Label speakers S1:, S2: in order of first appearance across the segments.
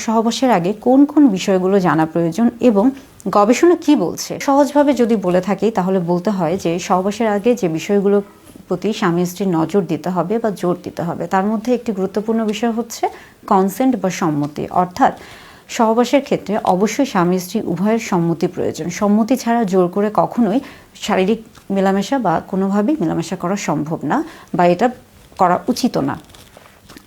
S1: সহবাসের আগে কোন কোন বিষয়গুলো জানা প্রয়োজন এবং গবেষণা কি বলছে। সহজভাবে যদি বলে থাকি তাহলে বলতে হয় যে সহবাসের আগে যে বিষয়গুলো প্রতি স্বামী স্ত্রীর নজর দিতে হবে বা জোর দিতে হবে, তার মধ্যে একটি গুরুত্বপূর্ণ বিষয় হচ্ছে কনসেন্ট বা সম্মতি। অর্থাৎ সহবাসের ক্ষেত্রে অবশ্যই স্বামী স্ত্রী উভয়ের সম্মতি প্রয়োজন। সম্মতি ছাড়া জোর করে কখনোই শারীরিক মেলামেশা বা কোনোভাবেই মেলামেশা করা সম্ভব না বা এটা করা উচিত না।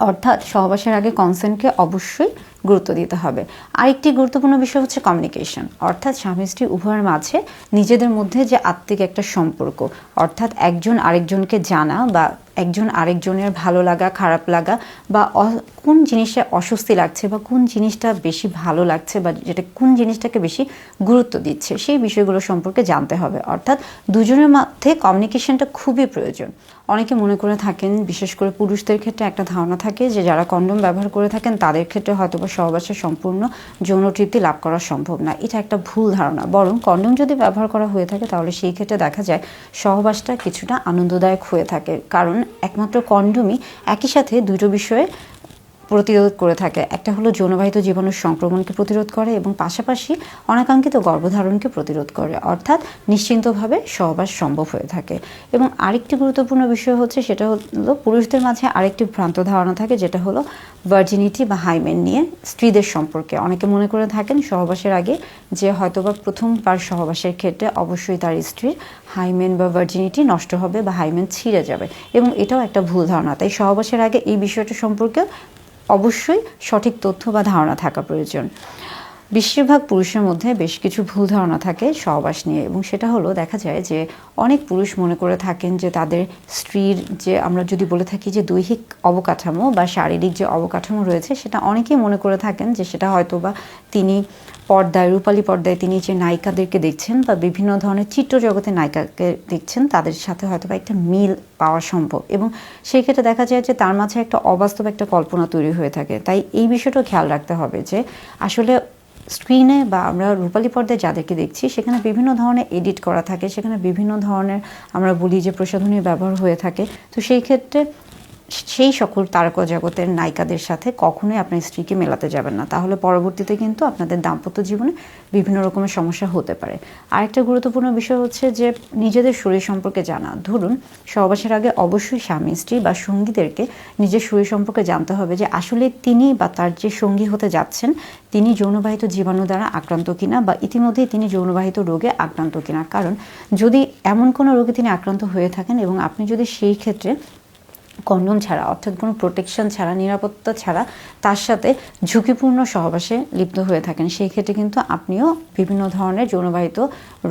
S1: অর্থাৎ সহবাসের আগে কনসেন্টকে অবশ্যই গুরুত্ব দিতে হবে। আরেকটি গুরুত্বপূর্ণ বিষয় হচ্ছে কমিউনিকেশন। অর্থাৎ স্বামী স্ত্রী উভয়ের মাঝে নিজেদের মধ্যে যে আত্মিক একটা সম্পর্ক, অর্থাৎ একজন আরেকজনকে জানা বা একজন আরেকজনের ভালো লাগা খারাপ লাগা বা কোন জিনিসে অস্বস্তি লাগছে বা কোন জিনিসটা বেশি ভালো লাগছে বা যেটা কোন জিনিসটাকে বেশি গুরুত্ব দিচ্ছে সেই বিষয়গুলো সম্পর্কে জানতে হবে। অর্থাৎ দুজনের মধ্যে কমিউনিকেশনটা খুবই প্রয়োজন। অনেকে মনে করে থাকেন, বিশেষ করে পুরুষদের ক্ষেত্রে একটা ধারণা থাকে যে যারা কন্ডোম ব্যবহার করে থাকেন তাদের ক্ষেত্রে হয়তো বা সহবাসে সম্পূর্ণ যৌন তৃপ্তি লাভ করা সম্ভব না। এটা একটা ভুল ধারণা। বরং কন্ডোম যদি ব্যবহার করা হয়ে থাকে তাহলে সেই ক্ষেত্রে দেখা যায় সহবাসটা কিছুটা আনন্দদায়ক হয়ে থাকে, কারণ একমাত্র কন্ডোমই একই সাথে দুটো বিষয়ে প্রতিরোধ করে থাকে। একটা হলো যৌনবাহিত জীবাণুর সংক্রমণকে প্রতিরোধ করে এবং পাশাপাশি অনাকাঙ্ক্ষিত গর্ভধারণকে প্রতিরোধ করে, অর্থাৎ নিশ্চিন্তভাবে সহবাস সম্ভব হয়ে থাকে। এবং আরেকটি গুরুত্বপূর্ণ বিষয় হচ্ছে সেটা হলো পুরুষদের মাঝে আরেকটি ভ্রান্ত ধারণা থাকে, যেটা হলো ভার্জিনিটি বা হাইমেন নিয়ে স্ত্রীদের সম্পর্কে। অনেকে মনে করে থাকেন সহবাসের আগে যে হয়তোবা প্রথমবার সহবাসের ক্ষেত্রে অবশ্যই তার স্ত্রীর হাইমেন বা ভার্জিনিটি নষ্ট হবে বা হাইমেন ছিঁড়ে যাবে, এবং এটাও একটা ভুল ধারণা। তাই সহবাসের আগে এই বিষয়টা সম্পর্কে অবশ্যই সঠিক তথ্য বা ধারণা থাকা প্রয়োজন। বেশিরভাগ পুরুষের মধ্যে বেশ কিছু ভুল ধারণা থাকে সহবাস নিয়ে, এবং সেটা হলো দেখা যায় যে অনেক পুরুষ মনে করে থাকেন যে তাদের স্ত্রীর যে আমরা যদি বলে থাকি যে দৈহিক অবকাঠামো বা শারীরিক যে অবকাঠামো রয়েছে সেটা অনেকেই মনে করে থাকেন যে সেটা হয়তো বা তিনি পর্দায় রূপালী পর্দায় তিনি যে নায়িকাদেরকে দেখছেন বা বিভিন্ন ধরনের চিত্র জগতে নায়িকাকে দেখছেন তাদের সাথে হয়তো বা একটা মিল পাওয়া সম্ভব, এবং সেই ক্ষেত্রে দেখা যায় যে তার মাঝে একটা অবাস্তব একটা কল্পনা তৈরি হয়ে থাকে। তাই এই বিষয়টা খেয়াল রাখতে হবে যে আসলে স্ক্রিনে বা আমরা রূপালী পর্দায় যাদেরকে দেখছি সেখানে বিভিন্ন ধরনের এডিট করা থাকে, সেখানে বিভিন্ন ধরনের আমরা বলি যে প্রসাধনী ব্যবহার হয়ে থাকে। তো সেই ক্ষেত্রে সেই সকল তারকা জগতের নায়িকাদের সাথে কখনোই আপনার স্ত্রীকে মেলাতে যাবেন না, তাহলে পরবর্তীতে কিন্তু আপনাদের দাম্পত্য জীবনে বিভিন্ন রকমের সমস্যা হতে পারে। আরেকটা গুরুত্বপূর্ণ বিষয় হচ্ছে যে নিজেদের শরীর সম্পর্কে জানা। ধরুন সহবাসের আগে অবশ্যই স্বামী স্ত্রী বা সঙ্গীদেরকে নিজের শরীর সম্পর্কে জানতে হবে যে আসলে তিনি বা তার যে সঙ্গী হতে যাচ্ছেন তিনি যৌনবাহিত জীবাণু দ্বারা আক্রান্ত কিনা বা ইতিমধ্যেই তিনি যৌনবাহিত রোগে আক্রান্ত কিনা। কারণ যদি এমন কোনো রোগে তিনি আক্রান্ত হয়ে থাকেন এবং আপনি যদি সেই ক্ষেত্রে কন্ডোম ছাড়া অর্থাৎ কোনো প্রোটেকশন ছাড়া নিরাপত্তা ছাড়া তার সাথে ঝুঁকিপূর্ণ সহবাসে লিপ্ত হয়ে থাকেন, সেই ক্ষেত্রে কিন্তু আপনিও বিভিন্ন ধরনের যৌনবাহিত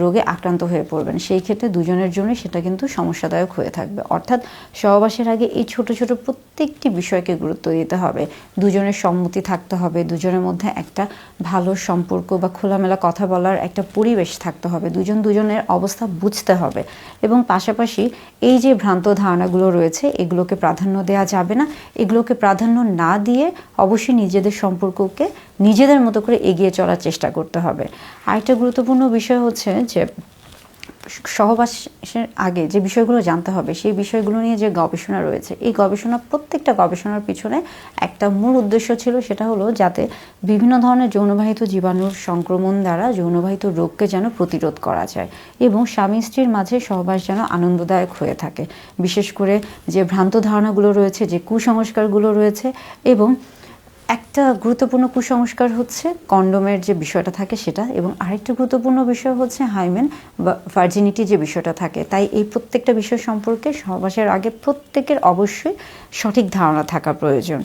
S1: রোগে আক্রান্ত হয়ে পড়বেন। সেই ক্ষেত্রে দুজনের জন্যই সেটা কিন্তু সমস্যাদায়ক হয়ে থাকবে। অর্থাৎ সহবাসের আগে এই ছোট ছোট প্রত্যেকটি বিষয়কে গুরুত্ব দিতে হবে। দুজনের সম্মতি থাকতে হবে, দুজনের মধ্যে একটা ভালো সম্পর্ক বা খোলামেলা কথা বলার একটা পরিবেশ থাকতে হবে, দুজন দুজনের অবস্থা বুঝতে হবে, এবং পাশাপাশি এই যে ভ্রান্ত ধারণাগুলো রয়েছে এগুলোকে প্রাধান্য দেওয়া যাবে না। এগুলোকে প্রাধান্য না দিয়ে অবশ্যই নিজেদের সম্পর্ককে নিজেদের মতো করে এগিয়ে চলার চেষ্টা করতে হবে। আরেকটা গুরুত্বপূর্ণ বিষয় হচ্ছে যে সহবাসের আগে যে বিষয়গুলো জানতে হবে সেই বিষয়গুলো নিয়ে যে গবেষণা রয়েছে, এই গবেষণা প্রত্যেকটা গবেষণার পিছনে একটা মূল উদ্দেশ্য ছিল, সেটা হলো যাতে বিভিন্ন ধরনের যৌনবাহিত জীবাণুর সংক্রমণ দ্বারা যৌনবাহিত রোগকে যেন প্রতিরোধ করা যায় এবং স্বামী স্ত্রীর মাঝে সহবাস যেন আনন্দদায়ক হয়ে থাকে। বিশেষ করে যে ভ্রান্ত ধারণাগুলো রয়েছে, যে কুসংস্কারগুলো রয়েছে, এবং একটা গুরুত্বপূর্ণ কুসংস্কার হচ্ছে কন্ডোমের যে বিষয়টা থাকে সেটা, এবং আরেকটা গুরুত্বপূর্ণ বিষয় হচ্ছে হাইমেন বা ভার্জিনিটি যে বিষয়টা থাকে। তাই এই প্রত্যেকটা বিষয় সম্পর্কে সহবাসের আগে প্রত্যেকের অবশ্যই সঠিক ধারণা থাকা প্রয়োজন।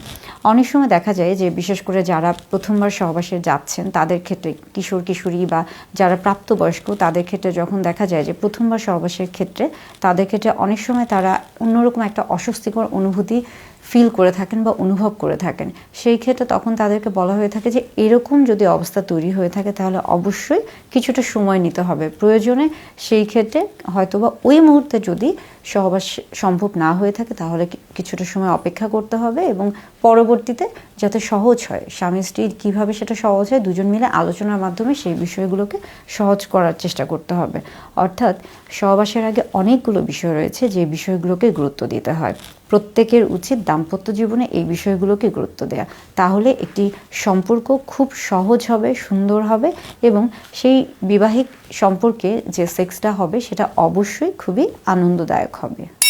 S1: অনেক সময় দেখা যায় যে বিশেষ করে যারা প্রথমবার সহবাসে যাচ্ছেন তাদের ক্ষেত্রে কিশোর কিশোরী বা যারা প্রাপ্তবয়স্ক তাদের ক্ষেত্রে যখন দেখা যায় যে প্রথমবার সহবাসের ক্ষেত্রে তাদের ক্ষেত্রে অনেক সময় তারা অন্যরকম একটা অস্বস্তিকর অনুভূতি ফিল করে থাকেন বা অনুভব করে থাকেন। সেই ক্ষেত্রে তখন তাদেরকে বলা হয়ে থাকে যে এরকম যদি অবস্থা তৈরি হয়ে থাকে তাহলে অবশ্যই কিছুটা সময় নিতে হবে, প্রয়োজনে সেই ক্ষেত্রে হয়তোবা ওই মুহূর্তে যদি সহবাস সম্ভব না হয়ে থাকে তাহলে কিছুটা সময় অপেক্ষা করতে হবে, এবং পরবর্তীতে যাতে সহজ হয় স্বামী স্ত্রীর কীভাবে সেটা সহজ হয় দুজন মিলে আলোচনার মাধ্যমে সেই বিষয়গুলোকে সহজ করার চেষ্টা করতে হবে। অর্থাৎ সহবাসের আগে অনেকগুলো বিষয় রয়েছে যে বিষয়গুলোকে গুরুত্ব দিতে হয়। প্রত্যেকের উচিত দাম্পত্য জীবনে এই বিষয়গুলোকে গুরুত্ব দেওয়া। তাহলে একটি সম্পর্ক খুব সহজ হবে, সুন্দর হবে এবং সেই বিবাহিক সম্পর্কে যে সেক্সটা হবে সেটা অবশ্যই খুবই আনন্দদায়ক হবে।